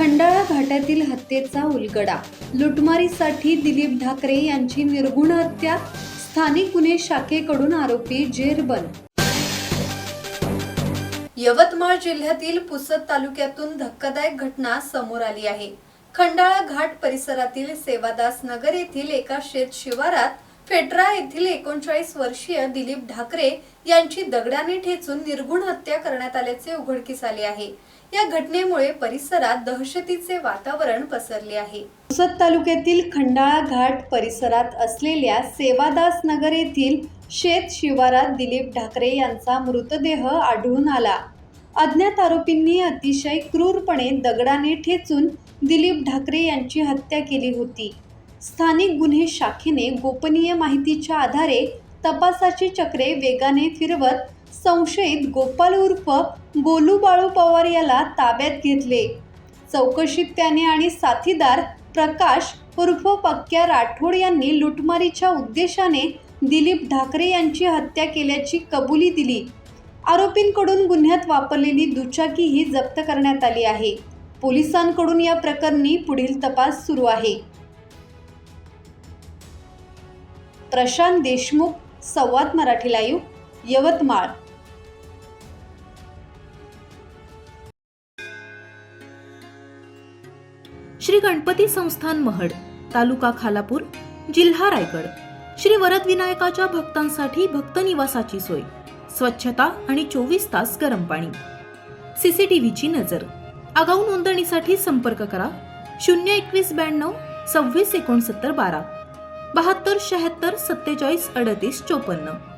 खंडाळा घाटातील हत्येचा उलगडा. लुटमारीसाठी दिलीप ढाकरे यांची निर्घृण हत्या. स्थानिक गुन्हे शाखेकडून आरोपी जेरबंद. यवतमाळ जिल्ह्यातील पुसद तालुक्यातून धक्कादायक घटना समोर आली आहे. खंडाळा घाट परिसरातील सेवादास नगर येथील एका शेत शिवारात फेटरा येथील 39 वर्षीय दिलीप ढाकरे यांची दगडाने ठेचून निर्घृण हत्या करण्यात आल्याचे उघडकीस आले आहे. या घटनेमुळे परिसरात दहशतीचे वातावरण पसरले आहे. पुसद तालुक्यातील खंडाळा घाट परिसरात असलेल्या सेवादास नगर येथील शेत शिवारात दिलीप ढाकरे यांचा मृतदेह आढळून आला. अज्ञात आरोपींनी अतिशय क्रूरपणे दगडाने ठेचून दिलीप ढाकरे यांची हत्या केली होती. स्थानिक गुन्हे शाखेने गोपनीय माहितीच्या आधारे तपासाची चक्रे वेगाने फिरवत संशयित गोपाल उर्फ गोलू बाळू पवार याला ताब्यात घेतले. चौकशीत त्याने आणि साथीदार प्रकाश उर्फ पक्क्या राठोड यांनी लुटमारीच्या उद्देशाने दिलीप ढाकरे यांची हत्या केल्याची कबुली दिली. आरोपींकडून गुन्ह्यात वापरलेली दुचाकीही जप्त करण्यात आली आहे. पोलिसांकडून या प्रकरणी पुढील तपास सुरू आहे. प्रशांत देशमुख, संवाद मराठी लाईव्ह, यवतमाळ. श्री गणपती संस्थान महड, तालुका खालापूर, जिल्हा रायगड. श्री वरदविनायकाच्या भक्तांसाठी भक्त निवासाची सोय, स्वच्छता आणि 24 तास गरम पाणी. सीसीटीव्हीची नजर. आगाऊ नोंदणीसाठी संपर्क करा 02192 26 69 12 72 76 47 38 54.